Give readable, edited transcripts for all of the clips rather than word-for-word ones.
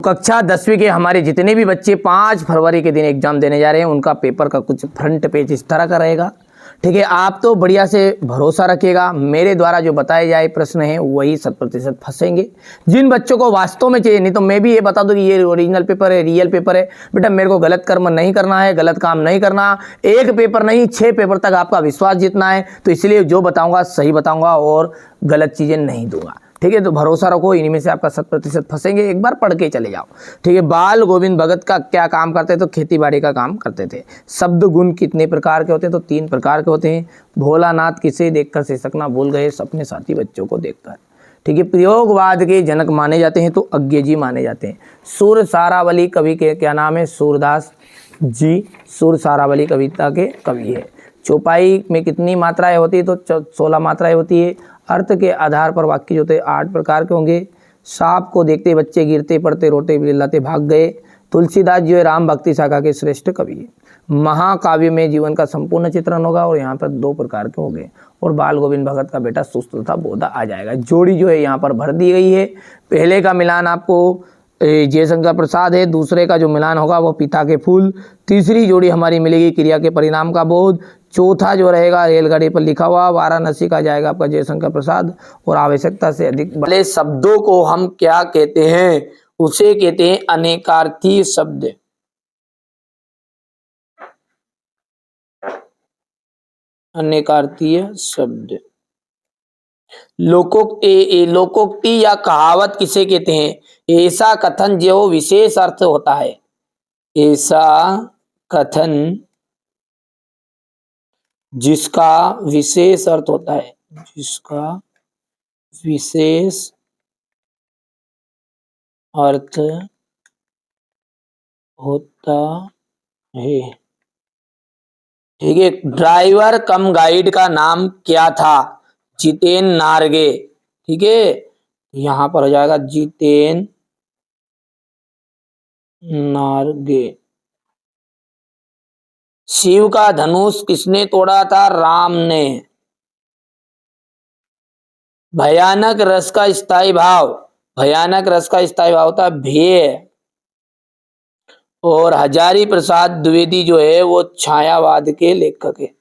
कक्षा 10वीं के हमारे जितने भी बच्चे 5 फरवरी के दिन एग्जाम देने जा रहे हैं उनका पेपर का कुछ फ्रंट पेज इस तरह का रहेगा। ठीक है, आप तो बढ़िया से भरोसा रखिएगा, मेरे द्वारा जो बताए जाए प्रश्न हैं वही 100% फंसेंगे। जिन बच्चों को वास्तव में चाहिए, नहीं तो मैं भी ये बता दूं कि ये ओरिजिनल पेपर है, रियल पेपर है, बेटा मेरे को गलत कर्म नहीं करना है, गलत काम नहीं करना। एक पेपर नहीं 6 पेपर तक आपका विश्वास जीतना है, तो इसलिए जो बताऊंगा सही बताऊंगा और गलत चीजें नहीं दूंगा। ठीक है, तो भरोसा रखो, इन्हीं में से आपका 100% फंसेंगे, एक बार पढ़ के चले जाओ। ठीक है, बाल गोविंद भगत का क्या काम करते थे? तो खेती बाड़ी का काम करते थे। शब्द गुण कितने प्रकार के होते हैं? तो 3 प्रकार के होते हैं। भोलानाथ किसे देखकर सिसकना भूल गए? अपने साथी बच्चों को देखकर। ठीक है, प्रयोगवाद के जनक माने जाते हैं तो अज्ञे जी माने जाते हैं। सुर सारावली कवि के क्या नाम है? सूरदास जी सुर सारावली कविता के कवि है। चौपाई में कितनी मात्राएं होती है? तो 16 मात्राएं होती है। अर्थ के आधार पर वाक्य जो थे 8 प्रकार के होंगे। सांप को देखते बच्चे गिरते पड़ते रोते बिललाते भाग गए। तुलसीदास जो है राम भक्ति शाखा के श्रेष्ठ कवि है। महाकाव्य में जीवन का संपूर्ण चित्रण होगा और यहाँ पर 2 प्रकार के होंगे। और बाल गोविंद भगत का बेटा सुस्त तथा बोधा आ जाएगा। जोड़ी जो है यहाँ पर भर दी गई है। पहले का मिलान आपको जयशंकर प्रसाद है, दूसरे का जो मिलान होगा वो पिता के फूल। तीसरी जोड़ी हमारी मिलेगी क्रिया के परिणाम का बोध। चौथा जो रहेगा रेलगाड़ी पर लिखा हुआ वाराणसी का जाएगा आपका जयशंकर प्रसाद। और आवश्यकता से अधिक बड़े शब्दों को हम क्या कहते हैं? उसे कहते हैं अनेकार्थी शब्द। अनेकार्थीय शब्द। लोकोक्ति या कहावत किसे कहते हैं? ऐसा कथन जो विशेष अर्थ होता है। ऐसा कथन जिसका विशेष अर्थ होता है। जिसका विशेष अर्थ होता है। ठीक है, ड्राइवर कम गाइड का नाम क्या था? जितेन नारगे। ठीक है, यहां पर हो जाएगा जितेन नारगे। शिव का धनुष किसने तोड़ा था? राम ने। भयानक रस का स्थायी भाव। भयानक रस का स्थायी भाव था भेय। और हजारी प्रसाद द्विवेदी जो है वो छायावाद के लेखक है।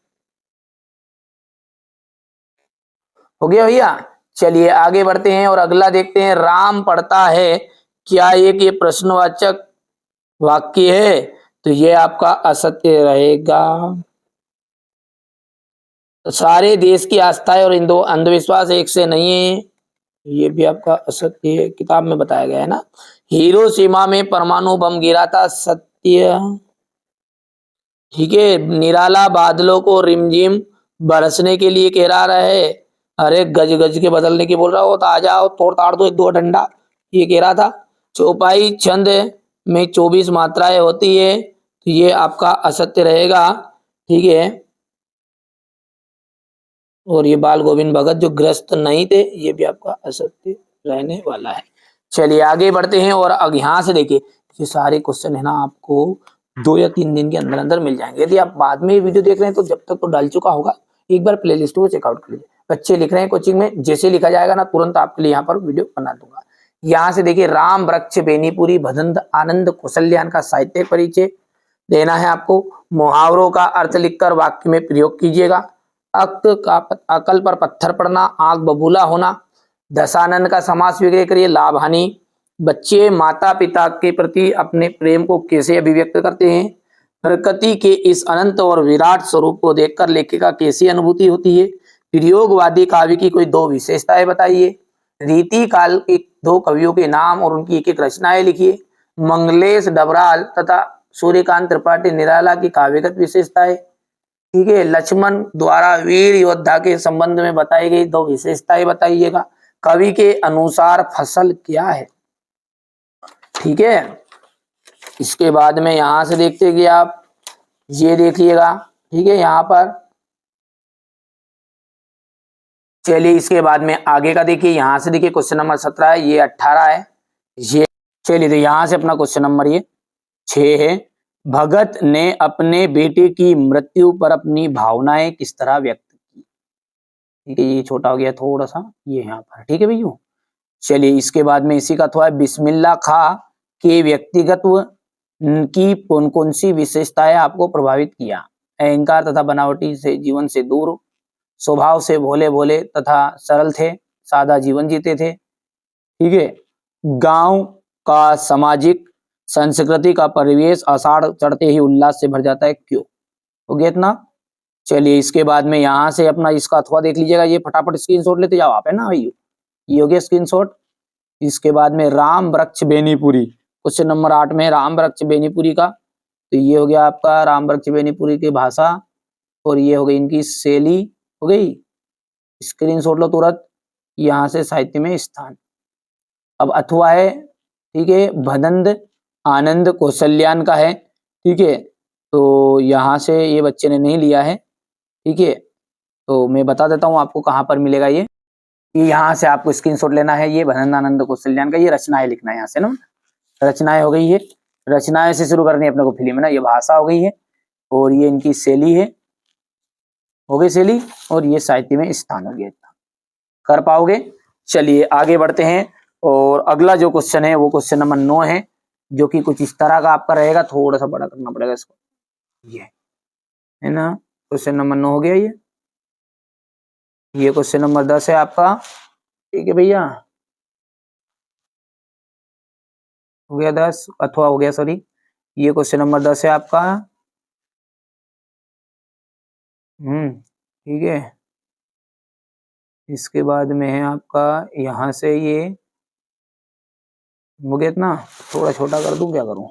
हो गया भैया? चलिए आगे बढ़ते हैं और अगला देखते हैं। राम पढ़ता है, क्या एक ये प्रश्नवाचक वाक्य है? तो ये आपका असत्य रहेगा। सारे देश की आस्थाएं और अंधविश्वास एक से नहीं है, ये भी आपका असत्य है, किताब में बताया गया है ना। हिरोशिमा में परमाणु बम गिरा था, सत्य। ठीक है, निराला बादलों को रिमझिम बरसने के लिए कह रहा है। अरे गज गज के बदलने की बोल रहा हो तो आ जाओ तोड़ ताड़ दो 1-2 डंडा, ये कह रहा था। चौपाई छंद में 24 मात्राएं होती है, तो ये आपका असत्य रहेगा। ठीक है, और ये बाल गोविंद भगत जो ग्रस्त नहीं थे, ये भी आपका असत्य रहने वाला है। चलिए आगे बढ़ते हैं और अब यहाँ से देखिए ये सारे क्वेश्चन है ना आपको 2 या 3 दिन के अंदर अंदर मिल जाएंगे। यदि आप बाद में वीडियो देख रहे हैं तो जब तक तो डाल चुका होगा, एक बार प्लेलिस्ट को चेकआउट कर लीजिए। बच्चे लिख रहे हैं कोचिंग में, जैसे लिखा जाएगा ना तुरंत आपके लिए यहाँ पर वीडियो बना दूंगा। यहाँ से देखिए राम वृक्ष बेनीपुरी भदंत आनंद कौशल्यान का साहित्य परिचय देना है आपको। मुहावरों का अर्थ लिखकर वाक्य में प्रयोग कीजिएगा। अकल पर पत्थर पड़ना, आग बबूला होना। दशानन का समास विग्रह करिए। लाभ हानि। बच्चे माता पिता के प्रति अपने प्रेम को कैसे अभिव्यक्त करते हैं? प्रकृति के इस अनंत और विराट स्वरूप को देखकर लेखक का कैसी अनुभूति होती है? प्रयोगवादी काव्य की कोई 2 विशेषताएं बताइए। रीति काल के 2 कवियों के नाम और उनकी एक रचनाएं लिखिए। मंगलेश डबराल तथा सूर्यकांत त्रिपाठी निराला की काव्यगत विशेषताएं। ठीक है, लक्ष्मण द्वारा वीर योद्धा के संबंध में बताई गई 2 विशेषताएं बताइएगा। कवि के अनुसार फसल क्या है? ठीक है, इसके बाद में यहां से देखते कि आप ये देखिएगा। ठीक है, यहां पर चलिए इसके बाद में आगे का देखिए। यहां से देखिए क्वेश्चन नंबर 17 है, ये 18 है। ये चलिए तो यहां से अपना क्वेश्चन नंबर ये 6 है। भगत ने अपने बेटे की मृत्यु पर अपनी भावनाएं किस तरह व्यक्त की? ठीक है, ये छोटा हो गया थोड़ा सा, ये यहाँ पर। ठीक है भैया, चलिए इसके बाद में इसी का थोड़ा बिस्मिल्लाह खां के व्यक्तिगत की कौन कौन सी विशेषताएं आपको प्रभावित किया? अहंकार तथा बनावटी से जीवन से दूर, स्वभाव से भोले भोले तथा सरल थे, सादा जीवन जीते थे, ठीक है, गांव का सामाजिक संस्कृति का परिवेश आषाढ़ चढ़ते ही उल्लास से भर जाता है, क्यों? हो गया इतना। चलिए इसके बाद में यहाँ से अपना इसका अथवा देख लीजिएगा, ये फटाफट स्क्रीनशॉट लेते जाओ आप, है ना भाई, ये हो गया स्क्रीनशॉट। इसके बाद में राम वृक्ष बेनीपुरी, क्वेश्चन नंबर 8 में राम वृक्ष बेनीपुरी का, तो ये हो गया आपका राम वृक्ष बेनीपुरी की भाषा, और ये हो गई इनकी शैली, हो गई, स्क्रीनशॉट लो तुरंत। यहाँ से साहित्य में स्थान। अब अथवा है, ठीक है, भदंत आनंद कौशल्यान का है, ठीक है, तो यहाँ से ये बच्चे ने नहीं लिया है, ठीक है, तो मैं बता देता हूँ आपको कहाँ पर मिलेगा ये यहाँ से आपको स्क्रीनशॉट लेना है, ये भदंत आनंद कौशल्यान का, ये रचनाएं लिखना है यहाँ से ना, रचनाएं हो गई है, रचनाएं से शुरू करनी है अपने को फिल्म में ना, ये भाषा हो गई है, और ये इनकी शैली है, हो गई शैली, और ये साहित्य में स्थान हो गया, कर पाओगे। चलिए आगे बढ़ते हैं, और अगला जो क्वेश्चन है वो क्वेश्चन नंबर 9 है, जो कि कुछ इस तरह का आपका रहेगा, थोड़ा सा बड़ा करना पड़ेगा इसको, ये है ना, क्वेश्चन नंबर 9 हो गया ये क्वेश्चन नंबर 10 है आपका, ठीक है भैया, हो गया 10 अथवा हो गया, सॉरी, ये क्वेश्चन नंबर 10 है आपका, ठीक है। इसके बाद में है आपका यहाँ से ये हो गया इतना, थोड़ा छोटा कर दूं, क्या करूं,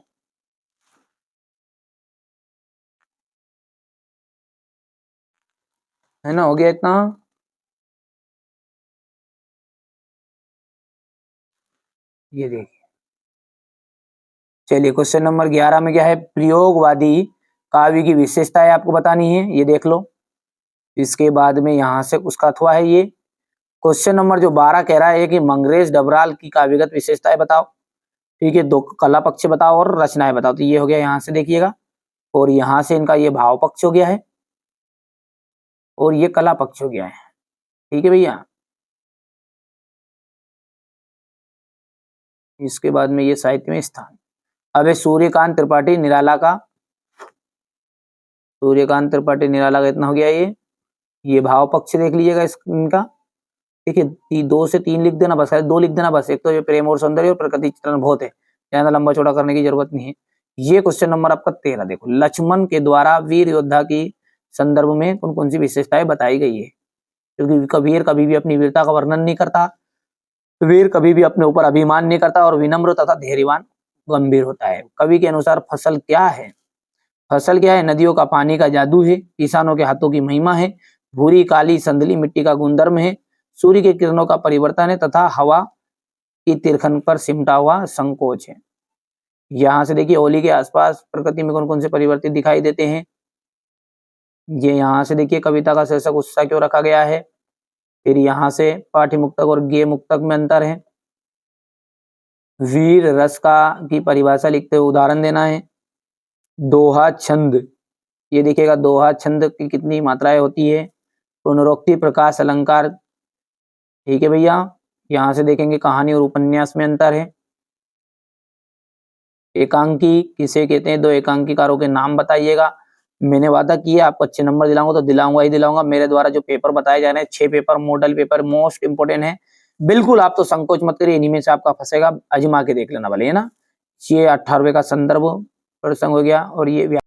है ना, हो गया इतना। ये देखिए, चलिए क्वेश्चन नंबर 11 में क्या है, प्रयोगवादी काव्य की विशेषताएं आपको बतानी है, ये देख लो। इसके बाद में यहाँ से उसका अथवा है ये। क्वेश्चन नंबर जो 12 कह रहा है कि मंगरेश डबराल की काव्यगत विशेषताएं बताओ, ठीक है, दो कला पक्ष बताओ और रचनाएं बताओ, तो ये हो गया यहाँ से देखिएगा, और यहाँ से इनका ये भाव पक्ष हो गया है, और ये कला पक्ष हो गया है, ठीक है भैया। इसके बाद में ये साहित्य में स्थान। अब सूर्यकांत त्रिपाठी निराला का, सूर्यकांत त्रिपाठी निराला का इतना हो गया ये भाव पक्ष देख लीजिएगा इनका, ठीक है, 2 से 3 लिख देना बस, 2 लिख देना बस, एक तो ये प्रेम और सौंदर्य और प्रकृति चित्रण बहुत है, ज्यादा लंबा चौड़ा करने की जरूरत नहीं है। ये क्वेश्चन नंबर आपका 13 देखो, लक्ष्मण के द्वारा वीर योद्धा की संदर्भ में कौन कौन सी विशेषताएं बताई गई है, क्योंकि कबीर कभी भी अपनी वीरता का वर्णन नहीं करता, वीर कभी भी अपने ऊपर अभिमान नहीं करता, और विनम्र तथा धैर्यवान गंभीर होता है। कवि के अनुसार फसल क्या है, फसल क्या है, नदियों का पानी का जादू है, किसानों के हाथों की महिमा है, भूरी काली संदली मिट्टी का गुणधर्म है, सूर्य के किरणों का परिवर्तन है, तथा हवा की तिरखन पर सिमटा हुआ संकोच है। यहाँ से देखिए होली के आसपास प्रकृति में कौन कौन से परिवर्तित दिखाई देते हैं, ये यहाँ से देखिए कविता का शीर्षक उत्साह क्यों रखा गया है, फिर यहाँ से पाठ्य मुक्तक और गेय मुक्तक में अंतर है, वीर रस का की परिभाषा लिखते हुए उदाहरण देना है, दोहा छंद, ये देखिएगा दोहा छंद की कितनी मात्राएं होती है, पुनरोक्ति प्रकाश अलंकार, ठीक है भैया। यहाँ से देखेंगे कहानी और उपन्यास में अंतर है, एकांकी किसे कहते हैं, 2 एकांकीकारों के नाम बताइएगा। मैंने वादा किया आपको अच्छे नंबर दिलाऊंगा, तो दिलाऊंगा ही दिलाऊंगा। मेरे द्वारा जो पेपर बताए जा रहे हैं 6 paper model paper most important है, बिल्कुल आप तो संकोच मत करिए, इन्हीं में से आपका फंसेगा, आजमा के देख लेना भले, है ना। ये 18वें का संदर्भ प्रसंग हो गया, और ये